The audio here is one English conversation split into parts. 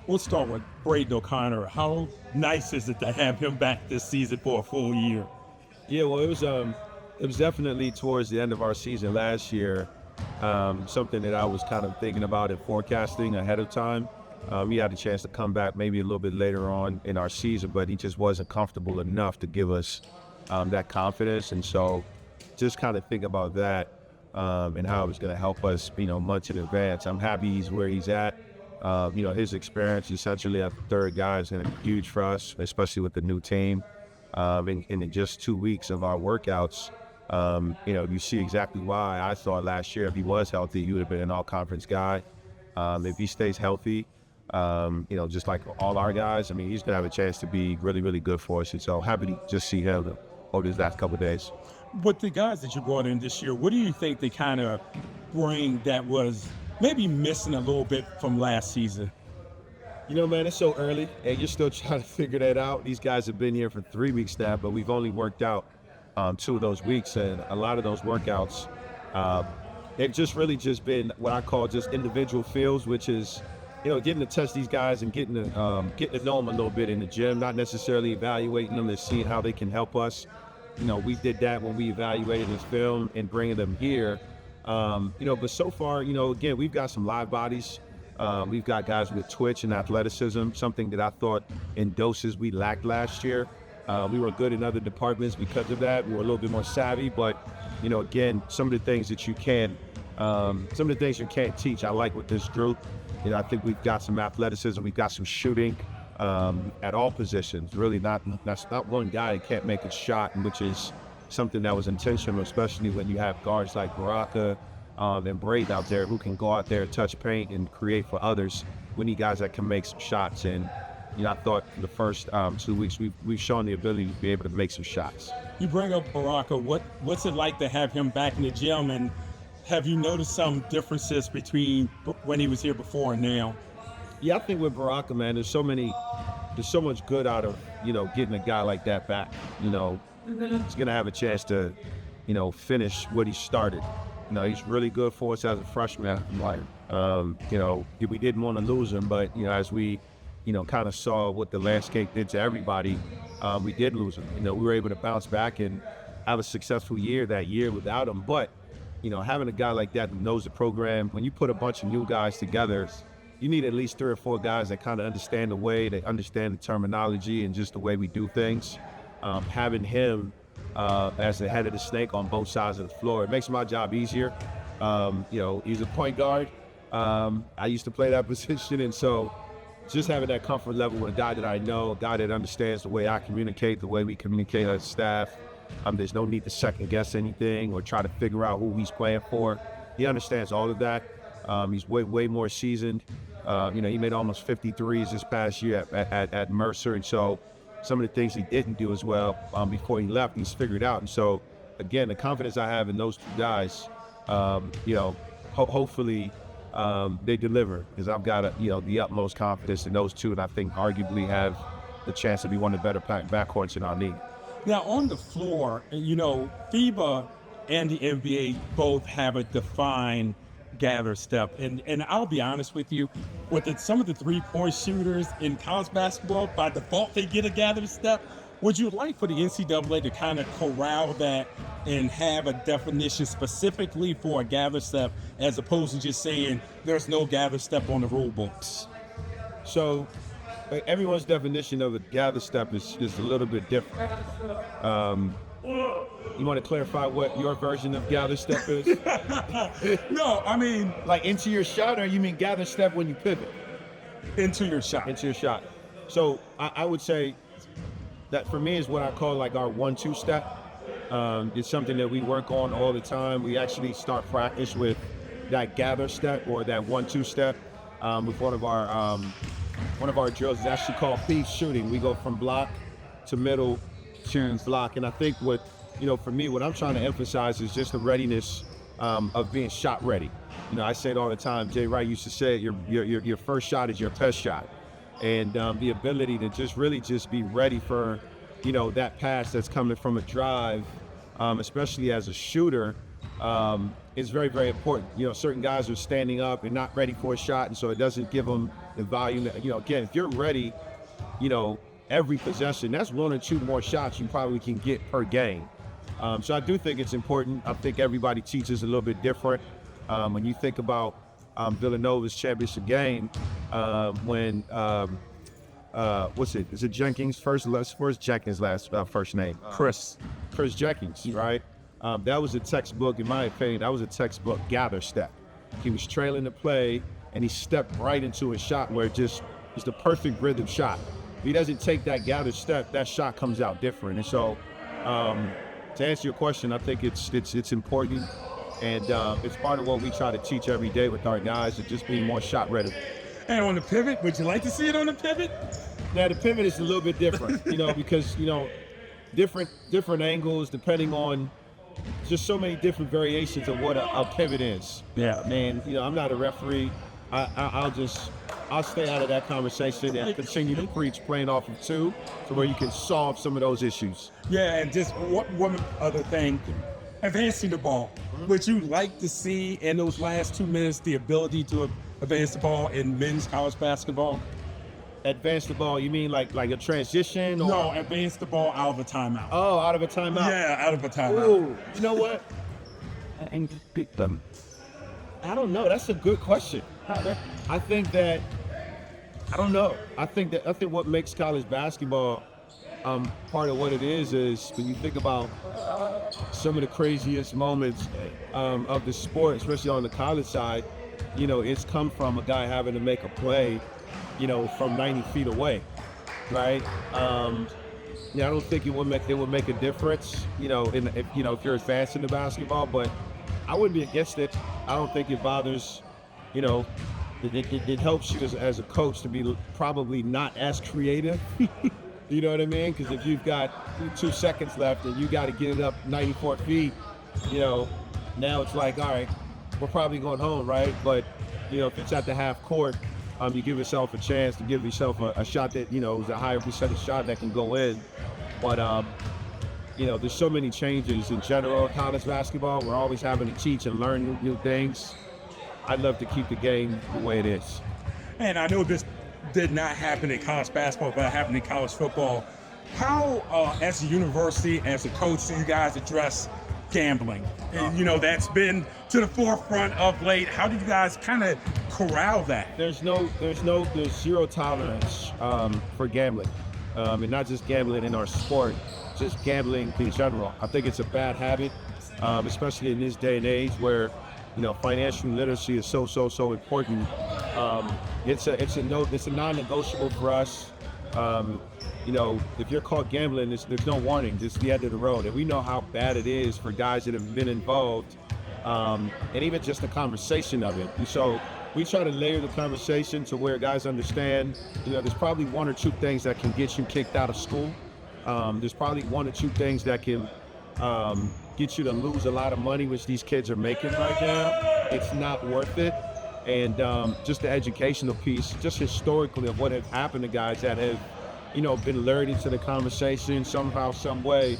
We'll start with Braden O'Connor. How nice is it to have him back this season for a full year? Yeah, well, it was definitely towards the end of our season last year. Something that I was kind of thinking about and forecasting ahead of time. He had a chance to come back maybe a little bit later on in our season, but he just wasn't comfortable enough to give us that confidence. And so, just kind of think about that and how it was going to help us, months in advance. I'm happy he's where he's at. His experience essentially as the third guy is going to be huge for us, especially with the new team. In just 2 weeks of our workouts, you see exactly why I thought last year if he was healthy, he would have been an all-conference guy. If he stays healthy, just like all our guys, he's going to have a chance to be really, really good for us. And so happy to just see him over these last couple of days. With the guys that you brought in this year, what do you think they kind of bring that was maybe missing a little bit from last season? Man, it's so early, and you're still trying to figure that out. These guys have been here for 3 weeks now, but we've only worked out 2 of those weeks, and a lot of those workouts, they've just really just been what I call just individual feels, which is, getting to test these guys and getting to know them a little bit in the gym, not necessarily evaluating them and seeing how they can help us. We did that when we evaluated this film and bringing them here. But so far, again, we've got some live bodies. We've got guys with twitch and athleticism, something that I thought in doses we lacked last year. We were good in other departments because of that. We were a little bit more savvy, but again, some of the things that you can't teach, I like with this group. I think we've got some athleticism, we've got some shooting at all positions. Really, that's not one guy that can't make a shot, which is something that was intentional, especially when you have guards like Baraka and Braid out there who can go out there, touch paint, and create for others. We need guys that can make some shots. And I thought for the first 2 weeks we've shown the ability to be able to make some shots. You bring up Baraka. What's it like to have him back in the gym, and have you noticed some differences between when he was here before and now? Yeah, I think with Baraka, man, there's so much good out of getting a guy like that back. He's gonna have a chance to finish what he started. He's really good for us as a freshman. We didn't want to lose him, but as we kind of saw what the landscape did to everybody, we did lose him. We were able to bounce back and have a successful year that year without him. But having a guy like that who knows the program, when you put a bunch of new guys together, you need at least 3 or 4 guys that kind of understand the way, they understand the terminology and just the way we do things. Having him as the head of the snake on both sides of the floor, it makes my job easier. He's a point guard. I used to play that position, and so just having that comfort level with a guy that I know, a guy that understands the way I communicate, the way we communicate as staff. There's no need to second guess anything or try to figure out who he's playing for. He understands all of that. He's way more seasoned. He made almost 53s this past year at Mercer, and so some of the things he didn't do as well before he left, he's figured out. And so, again, the confidence I have in those 2 guys, hopefully they deliver, because I've got the utmost confidence in those 2, and I think arguably have the chance to be one of the better backcourts in our league. Now, on the floor, FIBA and the NBA both have a defined gather step. And I'll be honest with you, some of the three-point shooters in college basketball, by default, they get a gather step. Would you like for the NCAA to kind of corral that and have a definition specifically for a gather step, as opposed to just saying there's no gather step on the rule books? So everyone's definition of a gather step is a little bit different. You want to clarify what your version of gather step is? No, like into your shot, or you mean gather step when you pivot? Into your shot. Into your shot. So I would say that for me is what I call like our 1-2 step. It's something that we work on all the time. We actually start practice with that gather step or that 1-2 step with one of our drills is actually called beef shooting. We go from block to middle to block, and I think for me, what I'm trying to emphasize is just the readiness of being shot ready. I say it all the time. Jay Wright used to say, your first shot is your best shot, and the ability to just be ready for that pass that's coming from a drive, especially as a shooter. is very, very important. You know, certain guys are standing up and not ready for a shot, and so it doesn't give them the volume that, you know, again, if you're ready, you know, every possession, that's 1 or 2 more shots you probably can get per game. So I do think it's important. I think everybody teaches a little bit different. When you think about Villanova's championship game, when what's it? Is it Jenkins first Jenkins last first name? Chris Jenkins, right? That was a textbook, in my opinion. That was a textbook gather step. He was trailing the play, and he stepped right into a shot where it's the perfect rhythm shot. If he doesn't take that gather step, that shot comes out different. And so, to answer your question, I think it's important, and it's part of what we try to teach every day with our guys, is just being more shot ready. And on the pivot, would you like to see it on the pivot? Now the pivot is a little bit different, you know, because, you know, different angles depending on just so many different variations of what a pivot is. Yeah. And, you know, I'm not a referee. I'll stay out of that conversation and continue to preach playing off of 2 to where you can solve some of those issues. Yeah, and just one other thing, advancing the ball. Would you like to see in those last 2 minutes the ability to advance the ball in men's college basketball? Advance the ball, you mean like a transition? Or? No, advance the ball out of a timeout. Oh, out of a timeout? Yeah, out of a timeout. Ooh, you know what? And pick them. I don't know. That's a good question. I think that, I don't know. I think what makes college basketball part of what it is when you think about some of the craziest moments of the sport, especially on the college side, you know, it's come from a guy having to make a play, you know, from 90 feet away, right? Yeah, I don't think it would make a difference, you know, if you're advancing the basketball, but I wouldn't be against it. I don't think it bothers, you know, it helps you as a coach to be probably not as creative. You know what I mean? Because if you've got 2 seconds left and you got to get it up 94 feet, you know, now it's like, all right, we're probably going home, right? But, you know, if it's at the half court, you give yourself a chance to give yourself a shot that, you know, is a higher percentage shot that can go in. But, you know, there's so many changes in general in college basketball. We're always having to teach and learn new things. I'd love to keep the game the way it is. And I know this did not happen in college basketball, but it happened in college football. How, as a university, as a coach, do you guys address gambling? And, you know, that's been to the forefront of late. How do you guys kind of corral that? There's zero tolerance for gambling, and not just gambling in our sport, just gambling in general. I think it's a bad habit, especially in this day and age where, you know, financial literacy is so important. It's a non-negotiable for us. You know, if you're caught gambling, there's no warning. It's the end of the road. And we know how bad it is for guys that have been involved, and even just the conversation of it. And so we try to layer the conversation to where guys understand, you know, there's probably 1 or 2 things that can get you kicked out of school. There's probably 1 or 2 things that can get you to lose a lot of money, which these kids are making right now. It's not worth it. And just the educational piece, just historically of what has happened to guys that have, you know, been lured into the conversation somehow, some way.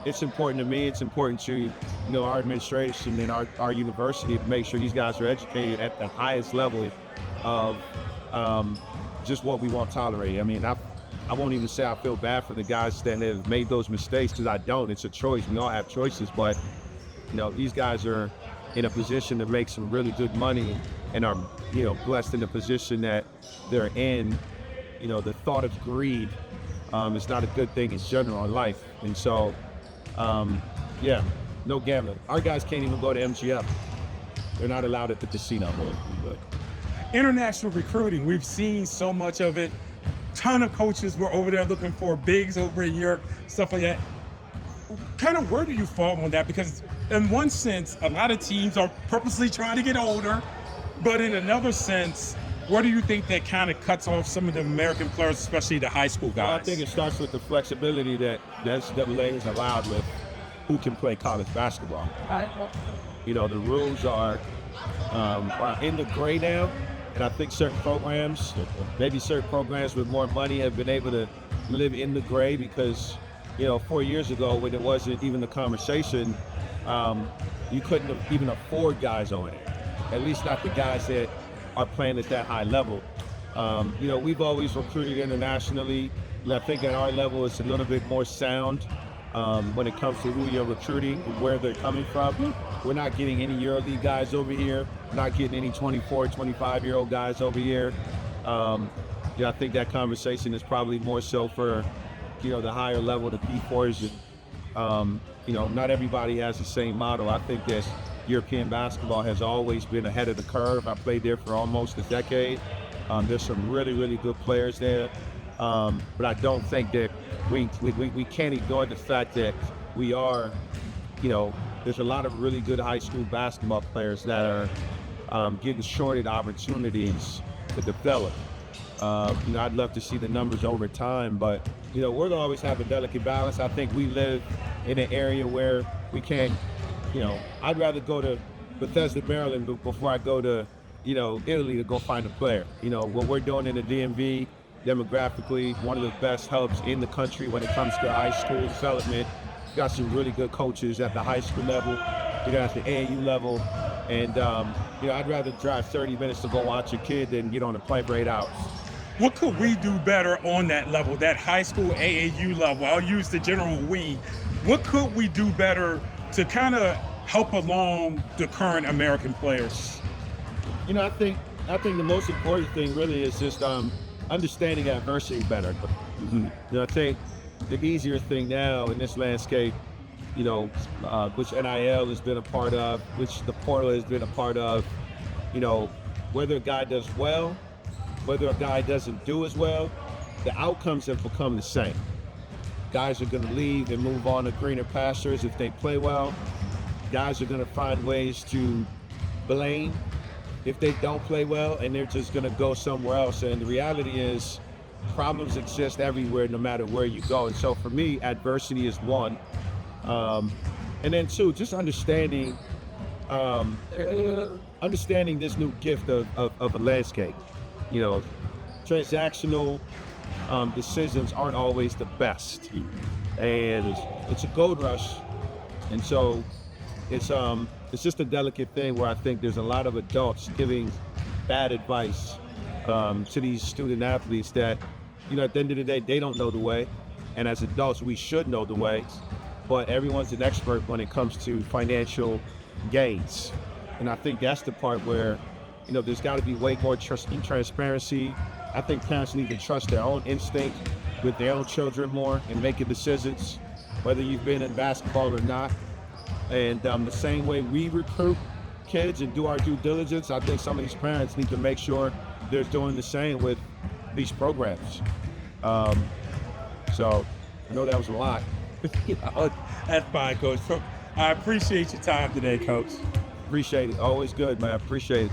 It's important to me. It's important to, you know, our administration and our university to make sure these guys are educated at the highest level of just what we won't tolerate. I mean, I won't even say I feel bad for the guys that have made those mistakes, because I don't. It's a choice. We all have choices, but, you know, these guys are in a position to make some really good money and are, you know, blessed in the position that they're in. You know, the thought of greed is not a good thing in general in life. And so, yeah, no gambling. Our guys can't even go to MGM. They're not allowed at the casino. But International recruiting, we've seen so much of it. Ton of coaches were over there looking for bigs over in Europe, stuff like that. Kind of where do you fall on that? Because in one sense, a lot of teams are purposely trying to get older, but in another sense, where do you think that kind of cuts off some of the American players, especially the high school guys? Well, I think it starts with the flexibility that the NCAA is allowed with who can play college basketball. You know, the rules are in the gray now, and I think certain programs, maybe certain programs with more money, have been able to live in the gray because, you know, 4 years ago when it wasn't even the conversation, you couldn't even afford guys over there. At least not the guys that are playing at that high level. We've always recruited internationally. And I think at our level, it's a little bit more sound when it comes to who you're recruiting and where they're coming from. We're not getting any EuroLeague guys over here. We're not getting any 24, 25-year-old guys over here. I think that conversation is probably more so for, the higher level, the P4s. And, not everybody has the same model. I think that European basketball has always been ahead of the curve. I played there for almost a decade. There's some really, really good players there. But I don't think that we can't ignore the fact that we are, there's a lot of really good high school basketball players that are getting shorted opportunities to develop. I'd love to see the numbers over time, but, we're going to always have a delicate balance. I think we live in an area where we can't, I'd rather go to Bethesda, Maryland before I go to, Italy to go find a player. What we're doing in the DMV, demographically, one of the best hubs in the country when it comes to high school development. We've got some really good coaches at the high school level, we got at the AAU level, and I'd rather drive 30 minutes to go watch a kid than get on a plane for 8 hours. What could we do better on that level, that high school AAU level? I'll use the general we. What could we do better to kind of help along the current American players? I think the most important thing really is just understanding adversity better. I think the easier thing now in this landscape, which NIL has been a part of, which the portal has been a part of, whether a guy does well, whether a guy doesn't do as well, the outcomes have become the same. Guys are going to leave and move on to greener pastures if they play well. Guys are going to find ways to blame if they don't play well, and they're just going to go somewhere else. And the reality is problems exist everywhere, no matter where you go. And so for me, adversity is one. And then two, just understanding this new gift of a landscape. Transactional decisions aren't always the best, and it's a gold rush. And so it's just a delicate thing where I think there's a lot of adults giving bad advice to these student athletes that, at the end of the day, they don't know the way. And as adults, we should know the way. But everyone's an expert when it comes to financial gains. And I think that's the part where, there's got to be way more transparency. I think parents need to trust their own instinct with their own children more and making decisions, whether you've been in basketball or not. And the same way we recruit kids and do our due diligence, I think some of these parents need to make sure they're doing the same with these programs. So I know that was a lot. That's fine, Coach. So I appreciate your time today, Coach. Appreciate it. Always good, man. Appreciate it.